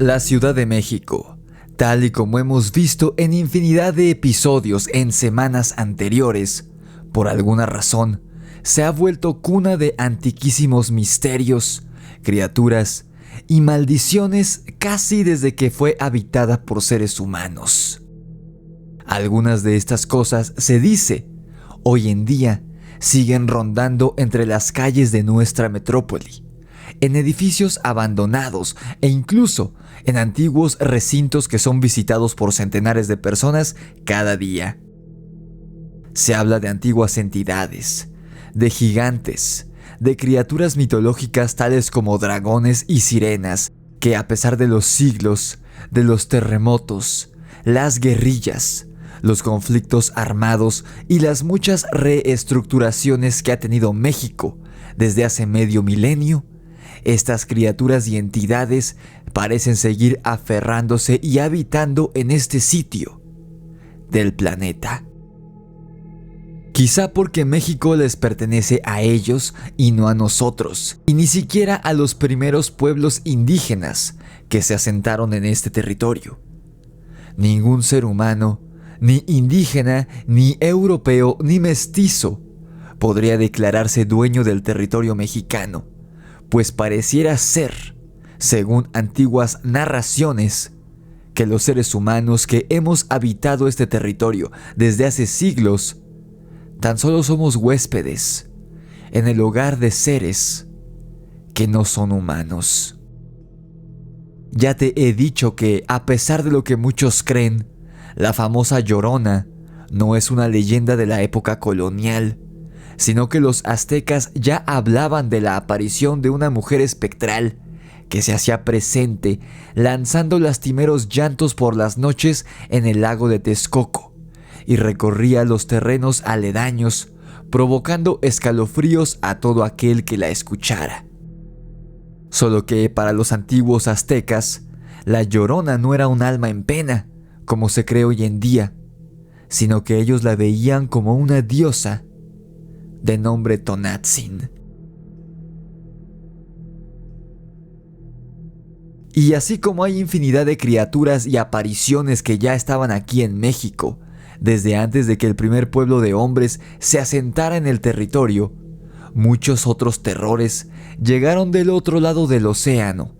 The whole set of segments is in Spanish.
La Ciudad de México, tal y como hemos visto en infinidad de episodios en semanas anteriores, por alguna razón, se ha vuelto cuna de antiquísimos misterios, criaturas y maldiciones casi desde que fue habitada por seres humanos. Algunas de estas cosas, se dice, hoy en día siguen rondando entre las calles de nuestra metrópoli, en edificios abandonados e incluso en antiguos recintos que son visitados por centenares de personas cada día. Se habla de antiguas entidades, de gigantes, de criaturas mitológicas tales como dragones y sirenas, que a pesar de los siglos, de los terremotos, las guerrillas, los conflictos armados y las muchas reestructuraciones que ha tenido México desde hace medio milenio, estas criaturas y entidades parecen seguir aferrándose y habitando en este sitio del planeta. Quizá porque México les pertenece a ellos y no a nosotros, y ni siquiera a los primeros pueblos indígenas que se asentaron en este territorio. Ningún ser humano, ni indígena, ni europeo, ni mestizo, podría declararse dueño del territorio mexicano, pues pareciera ser, según antiguas narraciones, que los seres humanos que hemos habitado este territorio desde hace siglos, tan solo somos huéspedes en el hogar de seres que no son humanos. Ya te he dicho que, a pesar de lo que muchos creen, la famosa Llorona no es una leyenda de la época colonial, sino que los aztecas ya hablaban de la aparición de una mujer espectral que se hacía presente lanzando lastimeros llantos por las noches en el lago de Texcoco y recorría los terrenos aledaños, provocando escalofríos a todo aquel que la escuchara. Solo que para los antiguos aztecas, la Llorona no era un alma en pena, como se cree hoy en día, sino que ellos la veían como una diosa de nombre Tonantzin. Y así como hay infinidad de criaturas y apariciones que ya estaban aquí en México, desde antes de que el primer pueblo de hombres se asentara en el territorio, muchos otros terrores llegaron del otro lado del océano,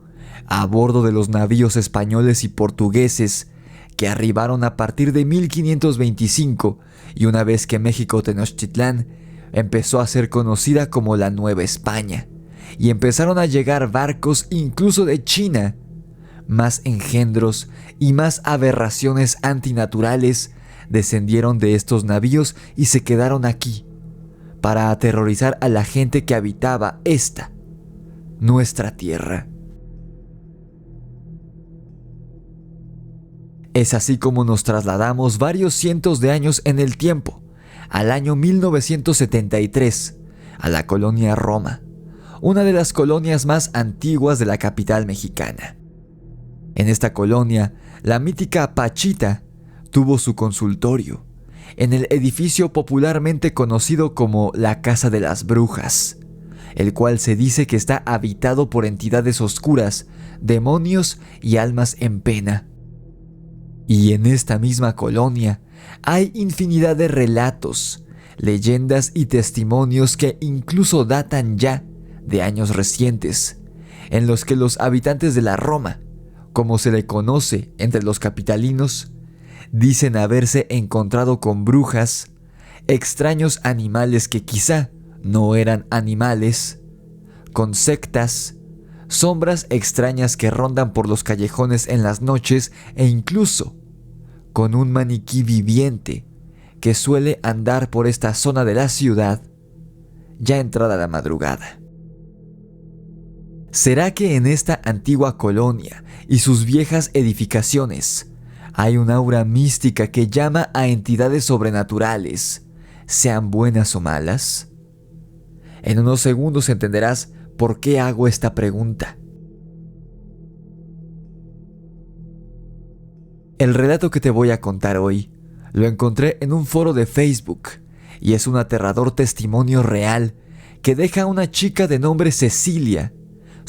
a bordo de los navíos españoles y portugueses que arribaron a partir de 1525, y una vez que México Tenochtitlán empezó a ser conocida como la Nueva España, y empezaron a llegar barcos incluso de China. Más engendros y más aberraciones antinaturales descendieron de estos navíos y se quedaron aquí, para aterrorizar a la gente que habitaba esta, nuestra tierra. Es así como nos trasladamos varios cientos de años en el tiempo, al año 1973, a la colonia Roma, una de las colonias más antiguas de la capital mexicana. En esta colonia, la mítica Pachita tuvo su consultorio, en el edificio popularmente conocido como la Casa de las Brujas, el cual se dice que está habitado por entidades oscuras, demonios y almas en pena. Y en esta misma colonia hay infinidad de relatos, leyendas y testimonios que incluso datan ya de años recientes, en los que los habitantes de la Roma, como se le conoce entre los capitalinos, dicen haberse encontrado con brujas, extraños animales que quizá no eran animales, con sectas, sombras extrañas que rondan por los callejones en las noches e incluso con un maniquí viviente que suele andar por esta zona de la ciudad ya entrada la madrugada. ¿Será que en esta antigua colonia y sus viejas edificaciones hay un aura mística que llama a entidades sobrenaturales, sean buenas o malas? En unos segundos entenderás por qué hago esta pregunta. El relato que te voy a contar hoy lo encontré en un foro de Facebook y es un aterrador testimonio real que deja a una chica de nombre Cecilia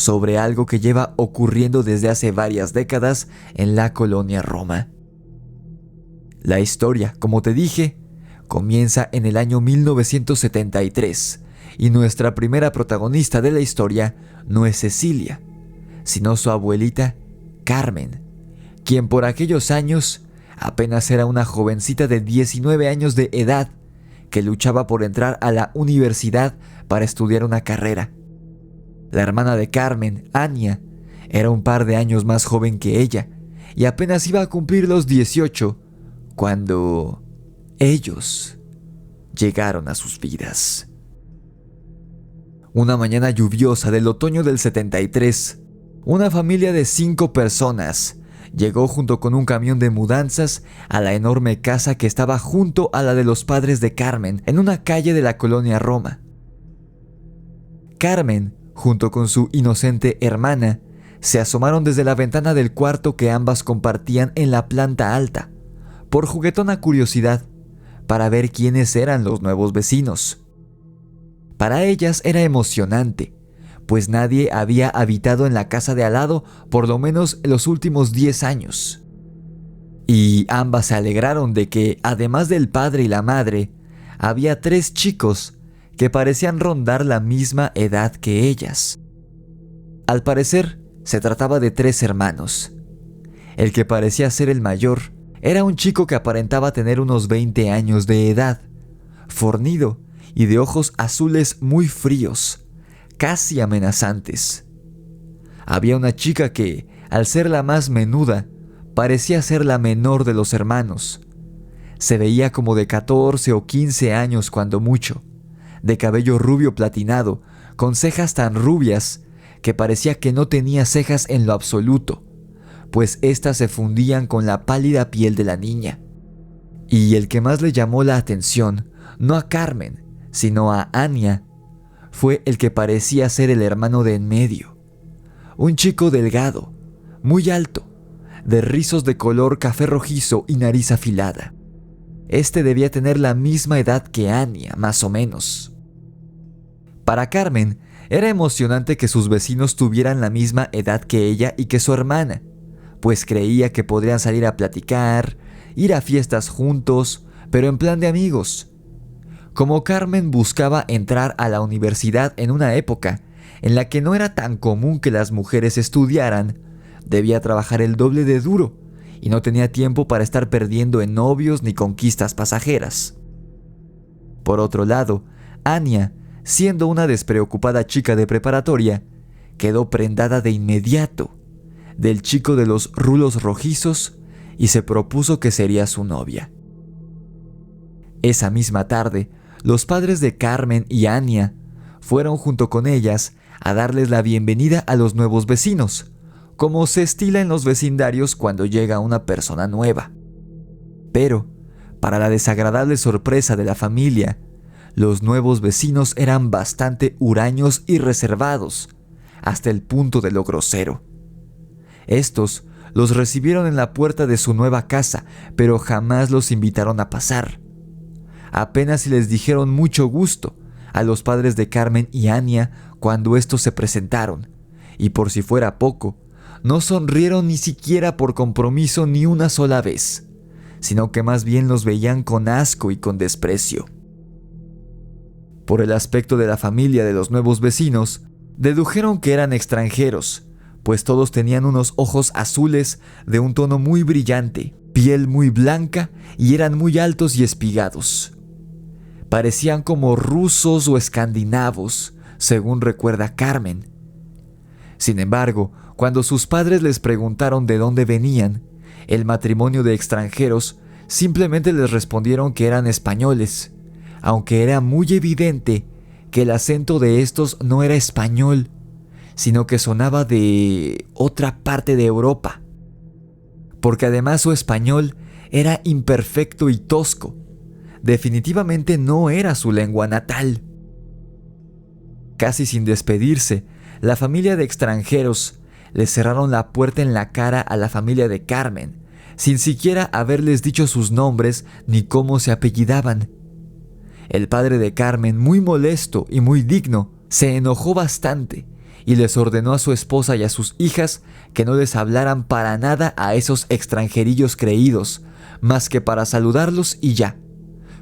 sobre algo que lleva ocurriendo desde hace varias décadas en la colonia Roma. La historia, como te dije, comienza en el año 1973 y nuestra primera protagonista de la historia no es Cecilia, sino su abuelita Carmen, quien por aquellos años apenas era una jovencita de 19 años de edad que luchaba por entrar a la universidad para estudiar una carrera. La hermana de Carmen, Anya, era un par de años más joven que ella y apenas iba a cumplir los 18 cuando ellos llegaron a sus vidas. Una mañana lluviosa del otoño del 73, una familia de 5 personas llegó junto con un camión de mudanzas a la enorme casa que estaba junto a la de los padres de Carmen en una calle de la colonia Roma. Carmen, junto con su inocente hermana, se asomaron desde la ventana del cuarto que ambas compartían en la planta alta, por juguetona curiosidad, para ver quiénes eran los nuevos vecinos. Para ellas era emocionante, pues nadie había habitado en la casa de al lado por lo menos en los últimos 10 años. Y ambas se alegraron de que, además del padre y la madre, había 3 chicos que parecían rondar la misma edad que ellas. Al parecer, se trataba de 3 hermanos. El que parecía ser el mayor era un chico que aparentaba tener unos 20 años de edad, fornido y de ojos azules muy fríos, casi amenazantes. Había una chica que, al ser la más menuda, parecía ser la menor de los hermanos. Se veía como de 14 o 15 años cuando mucho, de cabello rubio platinado, con cejas tan rubias que parecía que no tenía cejas en lo absoluto, pues éstas se fundían con la pálida piel de la niña. Y el que más le llamó la atención, no a Carmen, sino a Anya, fue el que parecía ser el hermano de en medio. Un chico delgado, muy alto, de rizos de color café rojizo y nariz afilada. Este debía tener la misma edad que Anya, más o menos. Para Carmen, era emocionante que sus vecinos tuvieran la misma edad que ella y que su hermana, pues creía que podrían salir a platicar, ir a fiestas juntos, pero en plan de amigos. Como Carmen buscaba entrar a la universidad en una época en la que no era tan común que las mujeres estudiaran, debía trabajar el doble de duro y no tenía tiempo para estar perdiendo en novios ni conquistas pasajeras. Por otro lado, Anya, siendo una despreocupada chica de preparatoria, quedó prendada de inmediato del chico de los rulos rojizos y se propuso que sería su novia. Esa misma tarde, los padres de Carmen y Anya fueron junto con ellas a darles la bienvenida a los nuevos vecinos, como se estila en los vecindarios cuando llega una persona nueva. Pero, para la desagradable sorpresa de la familia, los nuevos vecinos eran bastante huraños y reservados, hasta el punto de lo grosero. Estos los recibieron en la puerta de su nueva casa, pero jamás los invitaron a pasar. Apenas si les dijeron mucho gusto a los padres de Carmen y Anya cuando estos se presentaron, y por si fuera poco, no sonrieron ni siquiera por compromiso ni una sola vez, sino que más bien los veían con asco y con desprecio. Por el aspecto de la familia de los nuevos vecinos, dedujeron que eran extranjeros, pues todos tenían unos ojos azules de un tono muy brillante, piel muy blanca y eran muy altos y espigados. Parecían como rusos o escandinavos, según recuerda Carmen. Sin embargo, cuando sus padres les preguntaron de dónde venían, el matrimonio de extranjeros simplemente les respondieron que eran españoles, aunque era muy evidente que el acento de estos no era español, sino que sonaba de otra parte de Europa, porque además su español era imperfecto y tosco. Definitivamente no era su lengua natal. Casi sin despedirse, la familia de extranjeros le cerraron la puerta en la cara a la familia de Carmen, sin siquiera haberles dicho sus nombres ni cómo se apellidaban. El padre de Carmen, muy molesto y muy digno, se enojó bastante y les ordenó a su esposa y a sus hijas que no les hablaran para nada a esos extranjerillos creídos, más que para saludarlos y ya,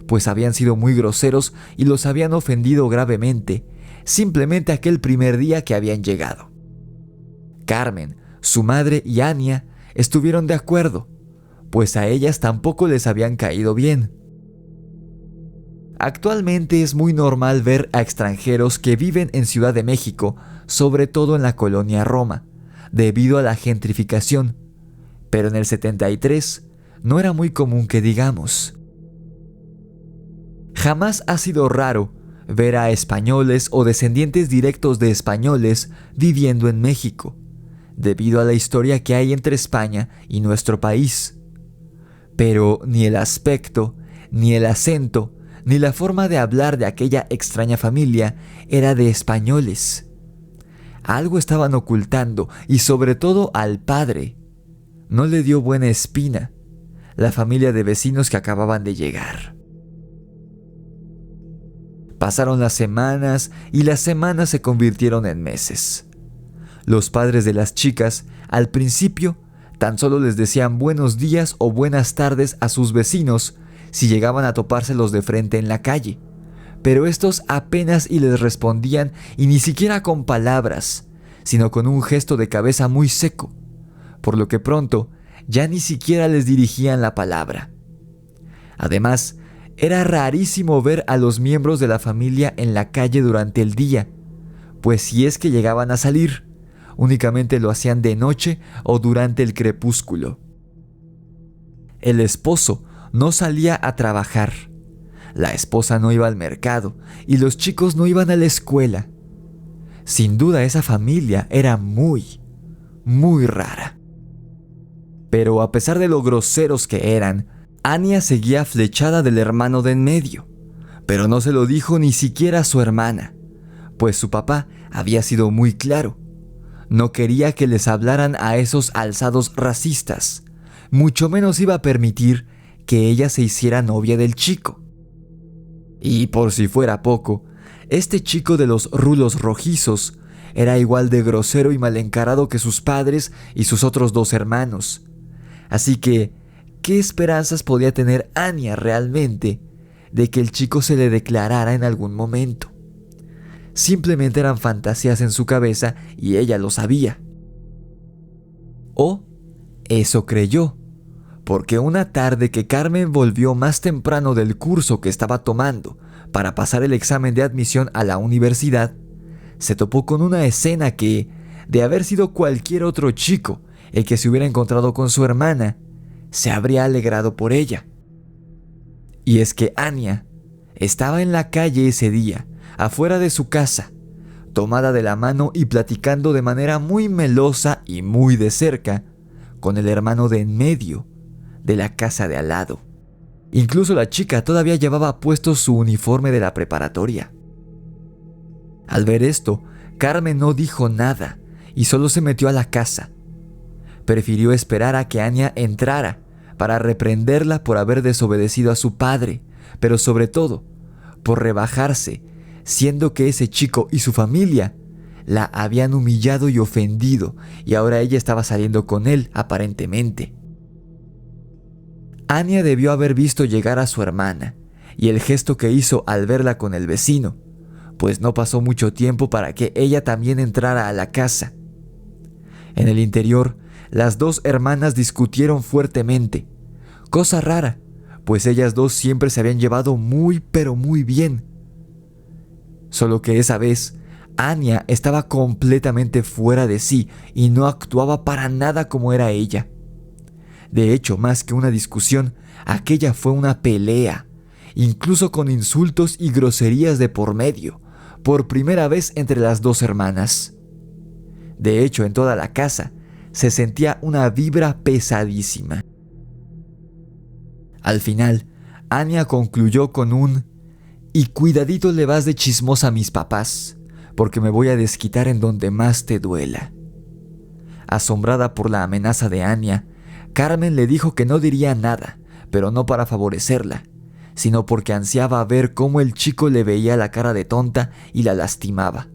pues habían sido muy groseros y los habían ofendido gravemente, simplemente aquel primer día que habían llegado. Carmen, su madre y Ania estuvieron de acuerdo, pues a ellas tampoco les habían caído bien. Actualmente es muy normal ver a extranjeros que viven en Ciudad de México, sobre todo en la colonia Roma, debido a la gentrificación, pero en el 73 no era muy común que digamos. Jamás ha sido raro ver a españoles o descendientes directos de españoles viviendo en México, debido a la historia que hay entre España y nuestro país. Pero ni el aspecto, ni el acento, ni la forma de hablar de aquella extraña familia era de españoles. Algo estaban ocultando, y sobre todo al padre. No le dio buena espina la familia de vecinos que acababan de llegar. Pasaron las semanas y las semanas se convirtieron en meses. Los padres de las chicas, al principio, tan solo les decían buenos días o buenas tardes a sus vecinos si llegaban a topárselos de frente en la calle, pero estos apenas y les respondían, y ni siquiera con palabras, sino con un gesto de cabeza muy seco, por lo que pronto ya ni siquiera les dirigían la palabra. Además, era rarísimo ver a los miembros de la familia en la calle durante el día, pues si es que llegaban a salir, únicamente lo hacían de noche o durante el crepúsculo. El esposo no salía a trabajar, la esposa no iba al mercado y los chicos no iban a la escuela. Sin duda esa familia era muy, muy rara. Pero a pesar de lo groseros que eran, Ania seguía flechada del hermano de en medio, pero no se lo dijo ni siquiera a su hermana, pues su papá había sido muy claro. No quería que les hablaran a esos alzados racistas, mucho menos iba a permitir que ella se hiciera novia del chico. Y por si fuera poco, este chico de los rulos rojizos era igual de grosero y mal encarado que sus padres y sus otros dos hermanos. Así que, ¿qué esperanzas podía tener Ania realmente de que el chico se le declarara en algún momento? Simplemente eran fantasías en su cabeza y ella lo sabía. O eso creyó, porque una tarde que Carmen volvió más temprano del curso que estaba tomando para pasar el examen de admisión a la universidad, se topó con una escena que, de haber sido cualquier otro chico el que se hubiera encontrado con su hermana, se habría alegrado por ella. Y es que Ania estaba en la calle ese día, afuera de su casa, tomada de la mano y platicando de manera muy melosa y muy de cerca con el hermano de en medio de la casa de al lado. Incluso la chica todavía llevaba puesto su uniforme de la preparatoria. Al ver esto, Carmen no dijo nada y solo se metió a la casa. Prefirió esperar a que Ania entrara para reprenderla por haber desobedecido a su padre, pero sobre todo por rebajarse, siendo que ese chico y su familia la habían humillado y ofendido, y ahora ella estaba saliendo con él, aparentemente. Ania debió haber visto llegar a su hermana, y el gesto que hizo al verla con el vecino, pues no pasó mucho tiempo para que ella también entrara a la casa. En el interior, las dos hermanas discutieron fuertemente, cosa rara, pues ellas dos siempre se habían llevado muy pero muy bien. Solo que esa vez, Ania estaba completamente fuera de sí y no actuaba para nada como era ella. De hecho, más que una discusión, aquella fue una pelea, incluso con insultos y groserías de por medio, por primera vez entre las dos hermanas. De hecho, en toda la casa se sentía una vibra pesadísima. Al final, Ania concluyó con un "y cuidadito le vas de chismosa a mis papás, porque me voy a desquitar en donde más te duela". Asombrada por la amenaza de Ania, Carmen le dijo que no diría nada, pero no para favorecerla, sino porque ansiaba ver cómo el chico le veía la cara de tonta y la lastimaba,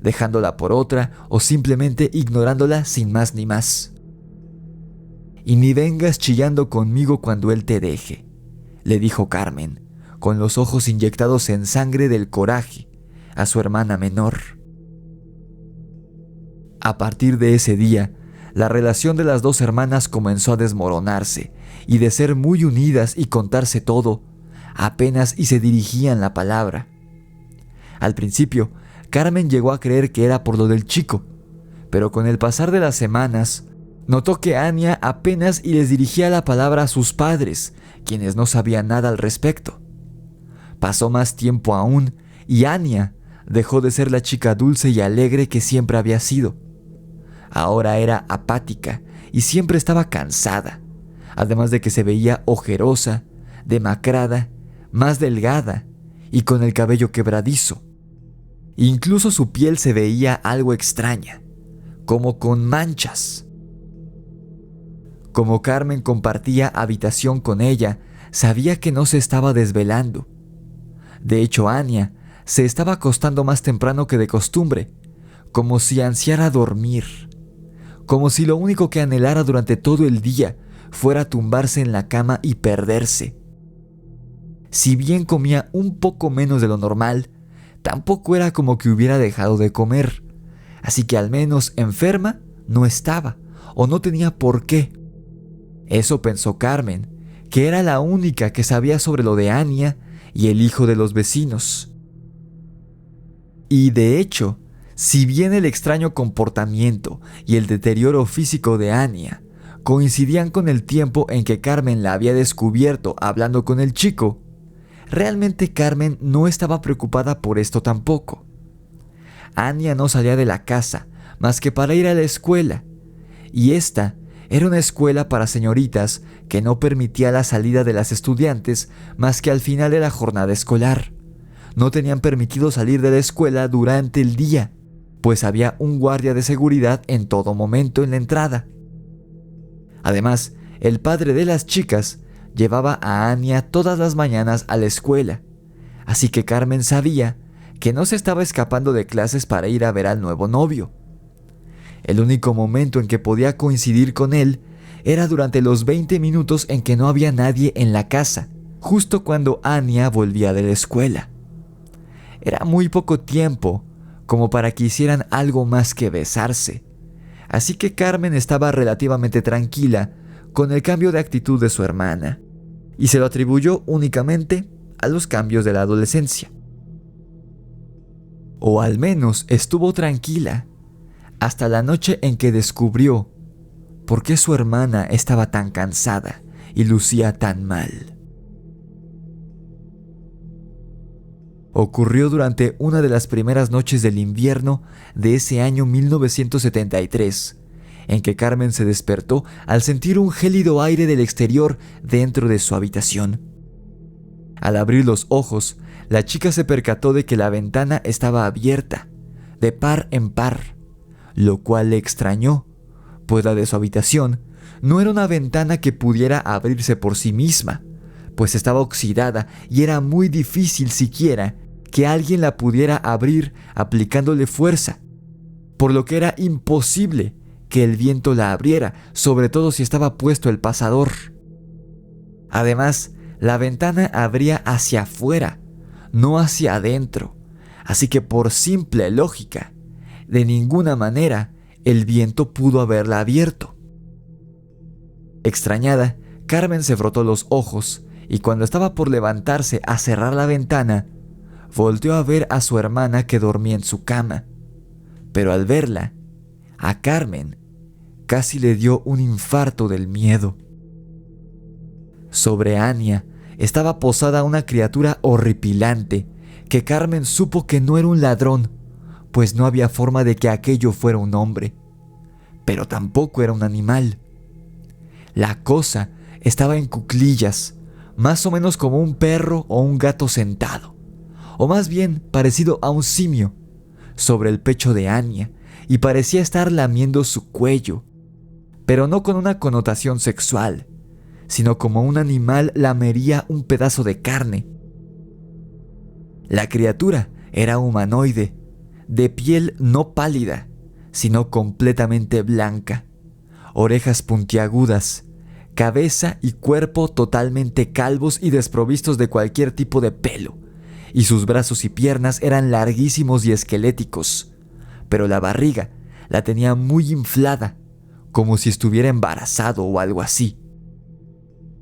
dejándola por otra o simplemente ignorándola sin más ni más. «Y ni vengas chillando conmigo cuando él te deje», le dijo Carmen, con los ojos inyectados en sangre del coraje, a su hermana menor. A partir de ese día, la relación de las dos hermanas comenzó a desmoronarse, y de ser muy unidas y contarse todo, apenas y se dirigían la palabra. Al principio, Carmen llegó a creer que era por lo del chico, pero con el pasar de las semanas, notó que Anya apenas y les dirigía la palabra a sus padres, quienes no sabían nada al respecto. Pasó más tiempo aún, y Anya dejó de ser la chica dulce y alegre que siempre había sido. Ahora era apática y siempre estaba cansada, además de que se veía ojerosa, demacrada, más delgada y con el cabello quebradizo. Incluso su piel se veía algo extraña, como con manchas. Como Carmen compartía habitación con ella, sabía que no se estaba desvelando. De hecho, Anya se estaba acostando más temprano que de costumbre, como si ansiara dormir, como si lo único que anhelara durante todo el día fuera tumbarse en la cama y perderse. Si bien comía un poco menos de lo normal, tampoco era como que hubiera dejado de comer, así que al menos enferma no estaba, o no tenía por qué. Eso pensó Carmen, que era la única que sabía sobre lo de Anya y el hijo de los vecinos. Y de hecho, si bien el extraño comportamiento y el deterioro físico de Anya coincidían con el tiempo en que Carmen la había descubierto hablando con el chico, realmente Carmen no estaba preocupada por esto tampoco. Anya no salía de la casa más que para ir a la escuela, y esta era una escuela para señoritas que no permitía la salida de las estudiantes más que al final de la jornada escolar. No tenían permitido salir de la escuela durante el día, pues había un guardia de seguridad en todo momento en la entrada. Además, el padre de las chicas llevaba a Anya todas las mañanas a la escuela, así que Carmen sabía que no se estaba escapando de clases para ir a ver al nuevo novio. El único momento en que podía coincidir con él era durante los 20 minutos en que no había nadie en la casa, justo cuando Anya volvía de la escuela. Era muy poco tiempo como para que hicieran algo más que besarse, así que Carmen estaba relativamente tranquila con el cambio de actitud de su hermana, y se lo atribuyó únicamente a los cambios de la adolescencia. O al menos estuvo tranquila, hasta la noche en que descubrió por qué su hermana estaba tan cansada y lucía tan mal. Ocurrió durante una de las primeras noches del invierno de ese año 1973, en que Carmen se despertó al sentir un gélido aire del exterior dentro de su habitación. Al abrir los ojos, la chica se percató de que la ventana estaba abierta, de par en par, lo cual le extrañó, pues la de su habitación no era una ventana que pudiera abrirse por sí misma, pues estaba oxidada y era muy difícil siquiera que alguien la pudiera abrir aplicándole fuerza, por lo que era imposible que el viento la abriera, sobre todo si estaba puesto el pasador. Además, la ventana abría hacia afuera, no hacia adentro, así que por simple lógica, de ninguna manera el viento pudo haberla abierto. Extrañada, Carmen se frotó los ojos y cuando estaba por levantarse a cerrar la ventana, volteó a ver a su hermana que dormía en su cama. Pero al verla, a Carmen casi le dio un infarto del miedo. Sobre Anya estaba posada una criatura horripilante que Carmen supo que no era un ladrón, pues no había forma de que aquello fuera un hombre, pero tampoco era un animal. La cosa estaba en cuclillas, más o menos como un perro o un gato sentado, o más bien parecido a un simio, sobre el pecho de Anya, y parecía estar lamiendo su cuello, pero no con una connotación sexual, sino como un animal lamería un pedazo de carne. La criatura era humanoide, de piel no pálida, sino completamente blanca, orejas puntiagudas, cabeza y cuerpo totalmente calvos y desprovistos de cualquier tipo de pelo, y sus brazos y piernas eran larguísimos y esqueléticos, pero la barriga la tenía muy inflada, como si estuviera embarazado o algo así.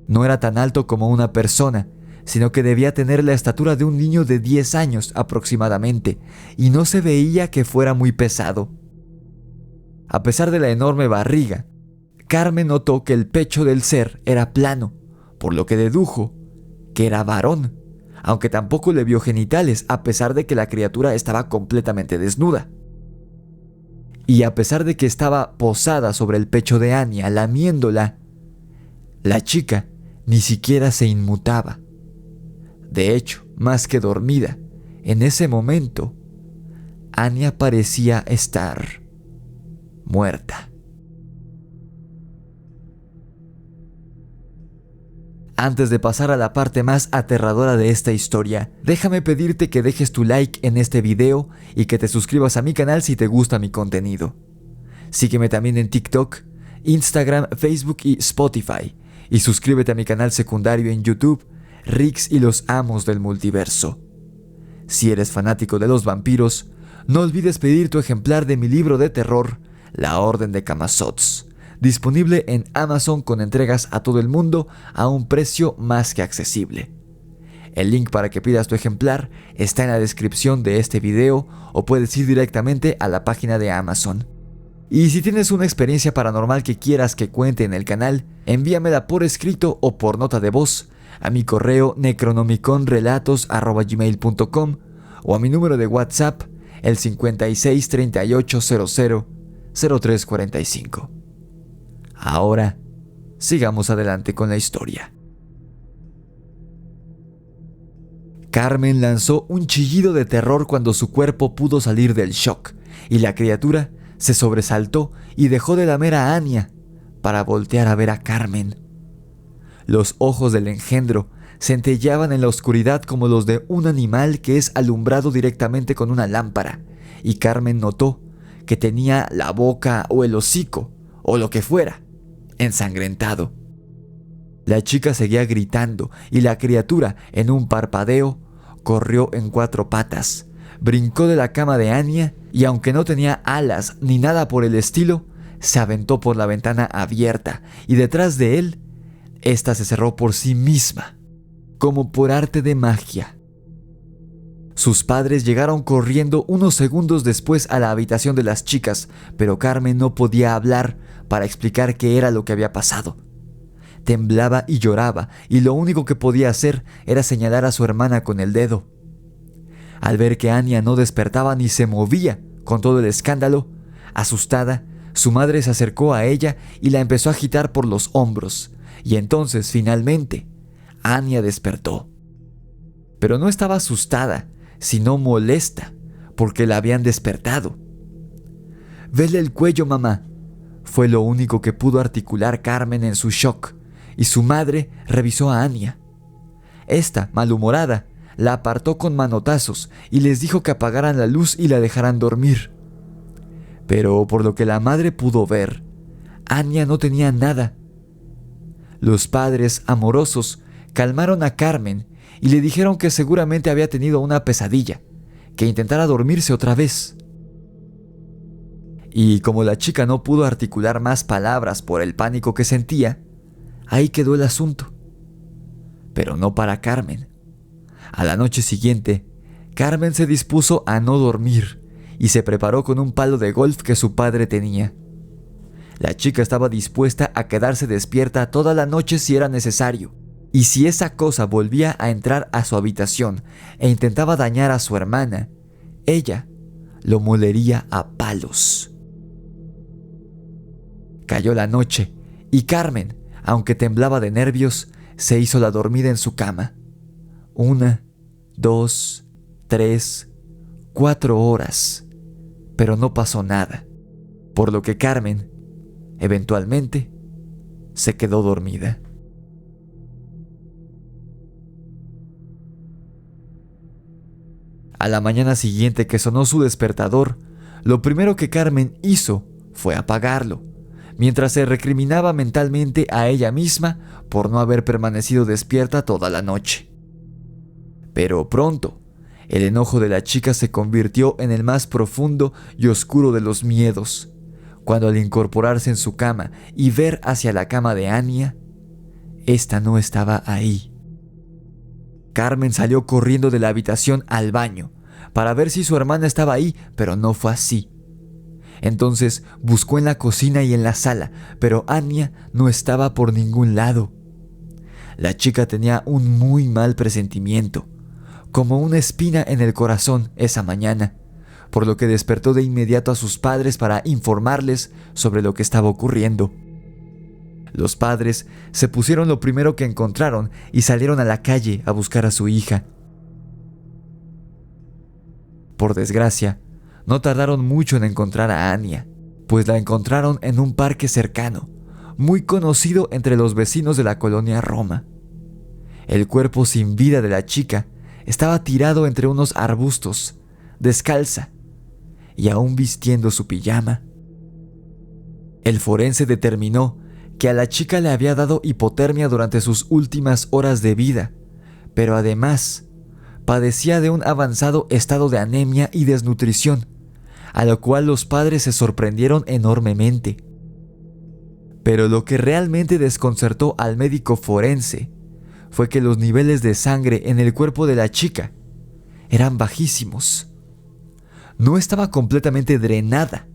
No era tan alto como una persona, sino que debía tener la estatura de un niño de 10 años aproximadamente, y no se veía que fuera muy pesado. A pesar de la enorme barriga, Carmen notó que el pecho del ser era plano, por lo que dedujo que era varón, aunque tampoco le vio genitales, a pesar de que la criatura estaba completamente desnuda. Y a pesar de que estaba posada sobre el pecho de Anya, lamiéndola, la chica ni siquiera se inmutaba. De hecho, más que dormida, en ese momento, Anya parecía estar muerta. Antes de pasar a la parte más aterradora de esta historia, déjame pedirte que dejes tu like en este video y que te suscribas a mi canal si te gusta mi contenido. Sígueme también en TikTok, Instagram, Facebook y Spotify. Y suscríbete a mi canal secundario en YouTube, Rix y los Amos del Multiverso. Si eres fanático de los vampiros, no olvides pedir tu ejemplar de mi libro de terror, La Orden de Camazotz, disponible en Amazon con entregas a todo el mundo a un precio más que accesible. El link para que pidas tu ejemplar está en la descripción de este video o puedes ir directamente a la página de Amazon. Y si tienes una experiencia paranormal que quieras que cuente en el canal, envíamela por escrito o por nota de voz a mi correo necronomiconrelatos@gmail.com o a mi número de WhatsApp, el 56 38 00 0345. Ahora, sigamos adelante con la historia. Carmen lanzó un chillido de terror cuando su cuerpo pudo salir del shock y la criatura se sobresaltó y dejó de lamer a Anya para voltear a ver a Carmen. Los ojos del engendro centellaban en la oscuridad como los de un animal que es alumbrado directamente con una lámpara, y Carmen notó que tenía la boca o el hocico, o lo que fuera, ensangrentado. La chica seguía gritando y la criatura, en un parpadeo, corrió en 4 patas, brincó de la cama de Anya y aunque no tenía alas ni nada por el estilo, se aventó por la ventana abierta y detrás de él, esta se cerró por sí misma, como por arte de magia. Sus padres llegaron corriendo unos segundos después a la habitación de las chicas, pero Carmen no podía hablar para explicar qué era lo que había pasado. Temblaba y lloraba, y lo único que podía hacer era señalar a su hermana con el dedo. Al ver que Anya no despertaba ni se movía con todo el escándalo, asustada, su madre se acercó a ella y la empezó a agitar por los hombros, y entonces, finalmente, Anya despertó. Pero no estaba asustada, sino molesta, porque la habían despertado. «Vele el cuello, mamá», fue lo único que pudo articular Carmen en su shock, y su madre revisó a Anya. Esta, malhumorada, la apartó con manotazos y les dijo que apagaran la luz y la dejaran dormir. Pero por lo que la madre pudo ver, Anya no tenía nada. Los padres, amorosos, calmaron a Carmen y le dijeron que seguramente había tenido una pesadilla, que intentara dormirse otra vez. Y como la chica no pudo articular más palabras por el pánico que sentía, ahí quedó el asunto. Pero no para Carmen. A la noche siguiente, Carmen se dispuso a no dormir y se preparó con un palo de golf que su padre tenía. La chica estaba dispuesta a quedarse despierta toda la noche si era necesario, y si esa cosa volvía a entrar a su habitación e intentaba dañar a su hermana, ella lo molería a palos. Cayó la noche y Carmen, aunque temblaba de nervios, se hizo la dormida en su cama. 1, 2, 3, 4 horas, pero no pasó nada, por lo que Carmen, eventualmente, se quedó dormida. A la mañana siguiente que sonó su despertador, lo primero que Carmen hizo fue apagarlo, mientras se recriminaba mentalmente a ella misma por no haber permanecido despierta toda la noche. Pero pronto, el enojo de la chica se convirtió en el más profundo y oscuro de los miedos, cuando al incorporarse en su cama y ver hacia la cama de Anya, ésta no estaba ahí. Carmen salió corriendo de la habitación al baño para ver si su hermana estaba ahí, pero no fue así. Entonces buscó en la cocina y en la sala, pero Anya no estaba por ningún lado. La chica tenía un muy mal presentimiento, como una espina en el corazón esa mañana, por lo que despertó de inmediato a sus padres para informarles sobre lo que estaba ocurriendo. Los padres se pusieron lo primero que encontraron y salieron a la calle a buscar a su hija. Por desgracia, no tardaron mucho en encontrar a Anya, pues la encontraron en un parque cercano, muy conocido entre los vecinos de la colonia Roma. El cuerpo sin vida de la chica estaba tirado entre unos arbustos, descalza, y aún vistiendo su pijama. El forense determinó que a la chica le había dado hipotermia durante sus últimas horas de vida, pero además padecía de un avanzado estado de anemia y desnutrición, a lo cual los padres se sorprendieron enormemente. Pero lo que realmente desconcertó al médico forense fue que los niveles de sangre en el cuerpo de la chica eran bajísimos. No estaba completamente drenada,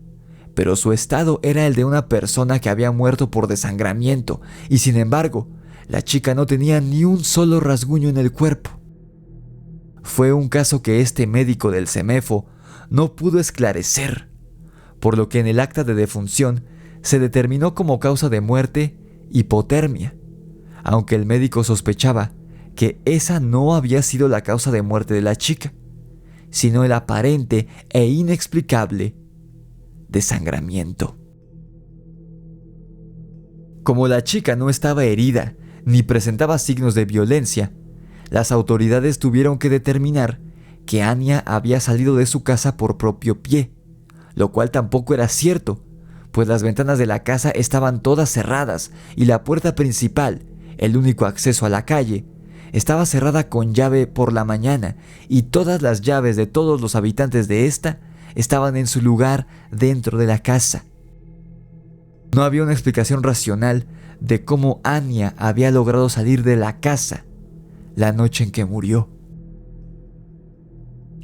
pero su estado era el de una persona que había muerto por desangramiento, y sin embargo, la chica no tenía ni un solo rasguño en el cuerpo. Fue un caso que este médico del CEMEFO no pudo esclarecer, por lo que en el acta de defunción se determinó como causa de muerte hipotermia, aunque el médico sospechaba que esa no había sido la causa de muerte de la chica, sino el aparente e inexplicable desangramiento. Como la chica no estaba herida ni presentaba signos de violencia, las autoridades tuvieron que determinar que Anya había salido de su casa por propio pie, lo cual tampoco era cierto, pues las ventanas de la casa estaban todas cerradas y la puerta principal, el único acceso a la calle, estaba cerrada con llave por la mañana y todas las llaves de todos los habitantes de esta estaban en su lugar dentro de la casa. No había una explicación racional de cómo Anya había logrado salir de la casa la noche en que murió.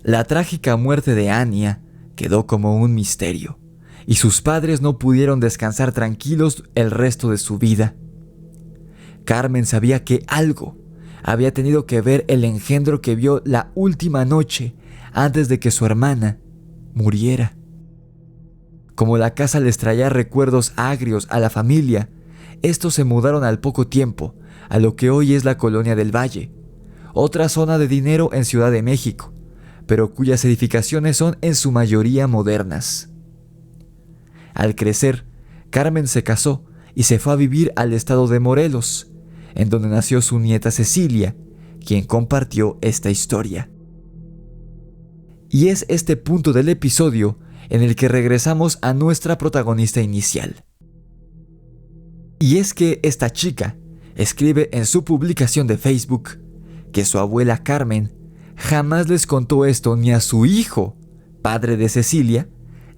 La trágica muerte de Anya quedó como un misterio, y sus padres no pudieron descansar tranquilos el resto de su vida. Carmen sabía que algo había tenido que ver el engendro que vio la última noche antes de que su hermana muriera. Como la casa les traía recuerdos agrios a la familia, estos se mudaron al poco tiempo a lo que hoy es la Colonia del Valle, otra zona de dinero en Ciudad de México, pero cuyas edificaciones son en su mayoría modernas. Al crecer, Carmen se casó y se fue a vivir al estado de Morelos, en donde nació su nieta Cecilia, quien compartió esta historia. Y es este punto del episodio en el que regresamos a nuestra protagonista inicial. Y es que esta chica escribe en su publicación de Facebook que su abuela Carmen jamás les contó esto ni a su hijo, padre de Cecilia,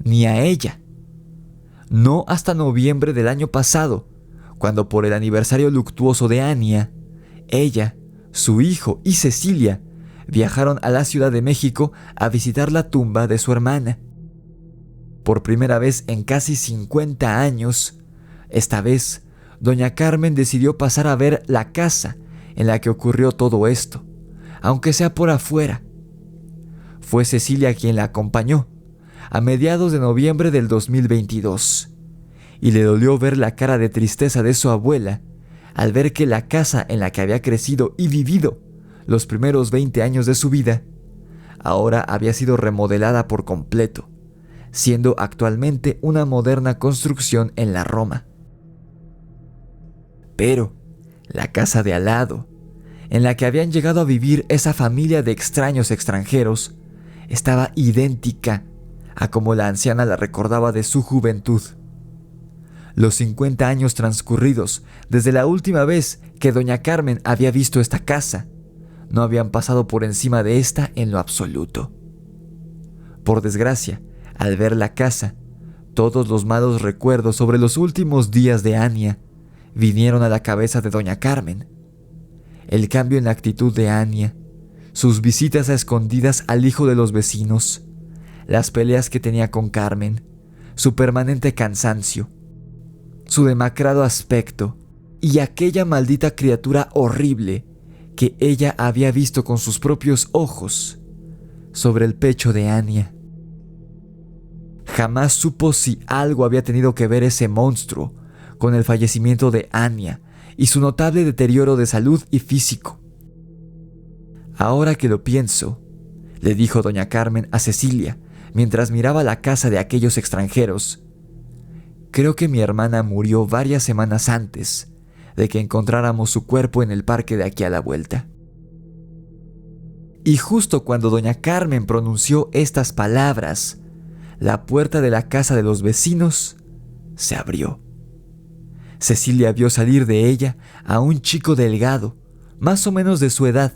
ni a ella. No hasta noviembre del año pasado, cuando por el aniversario luctuoso de Anya, ella, su hijo y Cecilia viajaron a la Ciudad de México a visitar la tumba de su hermana. Por primera vez en casi 50 años, esta vez, doña Carmen decidió pasar a ver la casa en la que ocurrió todo esto, aunque sea por afuera. Fue Cecilia quien la acompañó a mediados de noviembre del 2022, y le dolió ver la cara de tristeza de su abuela al ver que la casa en la que había crecido y vivido los primeros 20 años de su vida ahora había sido remodelada por completo, siendo actualmente una moderna construcción en la Roma. Pero la casa de al lado, en la que habían llegado a vivir esa familia de extraños extranjeros, estaba idéntica a como la anciana la recordaba de su juventud. Los 50 años transcurridos desde la última vez que doña Carmen había visto esta casa no habían pasado por encima de esta en lo absoluto. Por desgracia, al ver la casa, todos los malos recuerdos sobre los últimos días de Ania vinieron a la cabeza de doña Carmen. El cambio en la actitud de Ania, sus visitas a escondidas al hijo de los vecinos, las peleas que tenía con Carmen, su permanente cansancio, su demacrado aspecto y aquella maldita criatura horrible que ella había visto con sus propios ojos sobre el pecho de Ania. Jamás supo si algo había tenido que ver ese monstruo con el fallecimiento de Ania y su notable deterioro de salud y físico. Ahora que lo pienso, le dijo doña Carmen a Cecilia mientras miraba la casa de aquellos extranjeros, creo que mi hermana murió varias semanas antes de que encontráramos su cuerpo en el parque de aquí a la vuelta. Y justo cuando doña Carmen pronunció estas palabras, la puerta de la casa de los vecinos se abrió. Cecilia vio salir de ella a un chico delgado, más o menos de su edad,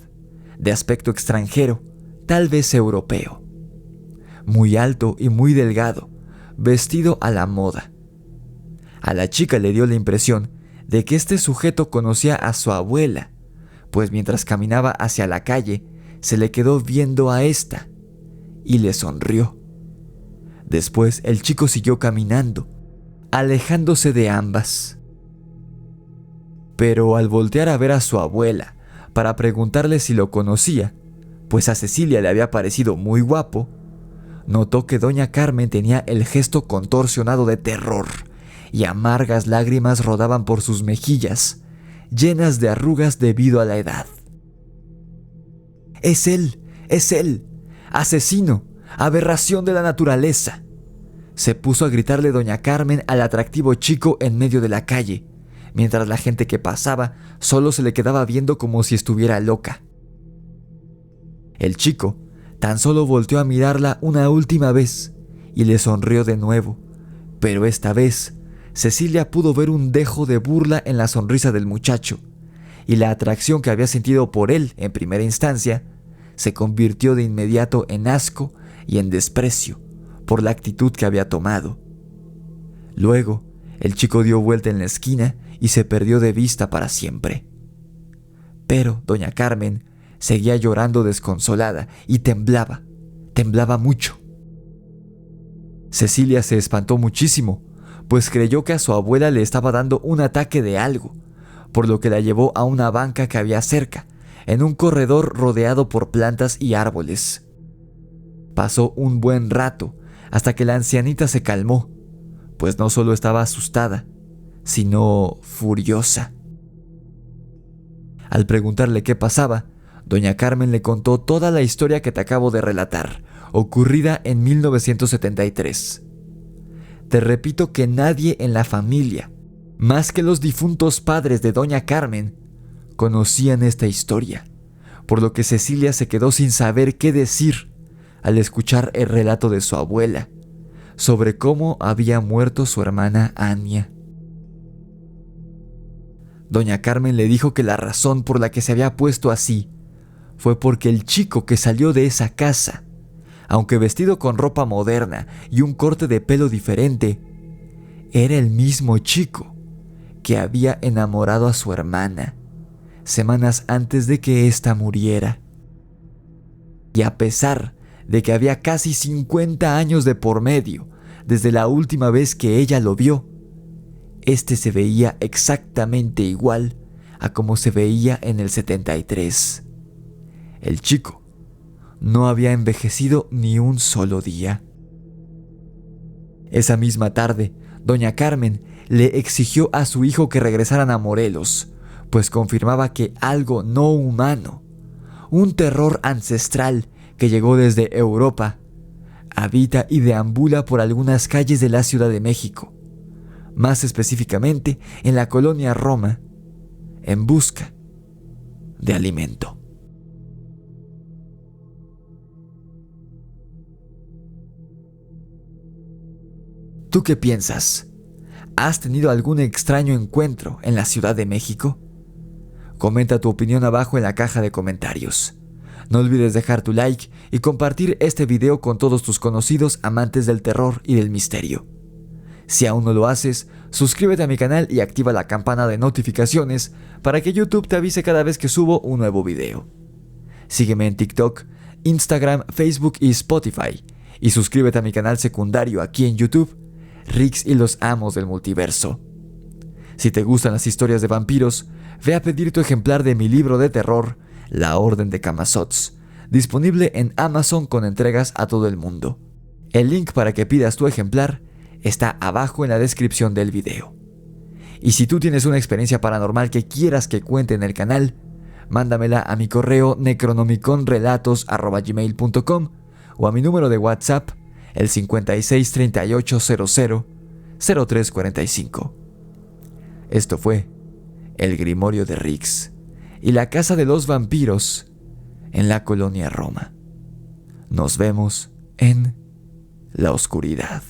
de aspecto extranjero, tal vez europeo. Muy alto y muy delgado, vestido a la moda. A la chica le dio la impresión de que este sujeto conocía a su abuela, pues mientras caminaba hacia la calle, se le quedó viendo a esta y le sonrió. Después el chico siguió caminando, alejándose de ambas. Pero al voltear a ver a su abuela para preguntarle si lo conocía, pues a Cecilia le había parecido muy guapo, notó que doña Carmen tenía el gesto contorsionado de terror y amargas lágrimas rodaban por sus mejillas, llenas de arrugas debido a la edad. ¡Es él! ¡Es él! ¡Asesino! ¡Aberración de la naturaleza!, se puso a gritarle doña Carmen al atractivo chico en medio de la calle, mientras la gente que pasaba solo se le quedaba viendo como si estuviera loca. El chico tan solo volteó a mirarla una última vez y le sonrió de nuevo, pero esta vez Cecilia pudo ver un dejo de burla en la sonrisa del muchacho, y la atracción que había sentido por él en primera instancia se convirtió de inmediato en asco y en desprecio por la actitud que había tomado. Luego, el chico dio vuelta en la esquina y se perdió de vista para siempre. Pero doña Carmen seguía llorando desconsolada y temblaba mucho. Cecilia se espantó muchísimo, pues creyó que a su abuela le estaba dando un ataque de algo, por lo que la llevó a una banca que había cerca, en un corredor rodeado por plantas y árboles. Pasó un buen rato hasta que la ancianita se calmó, pues no solo estaba asustada, sino furiosa. Al preguntarle qué pasaba, doña Carmen le contó toda la historia que te acabo de relatar, ocurrida en 1973. Te repito que nadie en la familia, más que los difuntos padres de doña Carmen, conocían esta historia, por lo que Cecilia se quedó sin saber qué decir al escuchar el relato de su abuela sobre cómo había muerto su hermana Ania. Doña Carmen le dijo que la razón por la que se había puesto así fue porque el chico que salió de esa casa, aunque vestido con ropa moderna y un corte de pelo diferente, era el mismo chico que había enamorado a su hermana semanas antes de que ésta muriera. Y a pesar de que había casi 50 años de por medio desde la última vez que ella lo vio, este se veía exactamente igual a como se veía en el 73. El chico no había envejecido ni un solo día. Esa misma tarde, doña Carmen le exigió a su hijo que regresaran a Morelos, pues confirmaba que algo no humano, un terror ancestral que llegó desde Europa, habita y deambula por algunas calles de la Ciudad de México, más específicamente en la colonia Roma, en busca de alimento. ¿Tú qué piensas? ¿Has tenido algún extraño encuentro en la Ciudad de México? Comenta tu opinión abajo en la caja de comentarios. No olvides dejar tu like y compartir este video con todos tus conocidos amantes del terror y del misterio. Si aún no lo haces, suscríbete a mi canal y activa la campana de notificaciones para que YouTube te avise cada vez que subo un nuevo video. Sígueme en TikTok, Instagram, Facebook y Spotify. Y suscríbete a mi canal secundario aquí en YouTube, Rix y los Amos del Multiverso. Si te gustan las historias de vampiros, ve a pedir tu ejemplar de mi libro de terror, La Orden de Camazotz, disponible en Amazon con entregas a todo el mundo. El link para que pidas tu ejemplar está abajo en la descripción del video. Y si tú tienes una experiencia paranormal que quieras que cuente en el canal, mándamela a mi correo necronomiconrelatos@gmail.com o a mi número de WhatsApp, el 56 38 00 0345. Esto fue El Grimorio de Rix y la Casa de los Vampiros en la colonia Roma. Nos vemos en la oscuridad.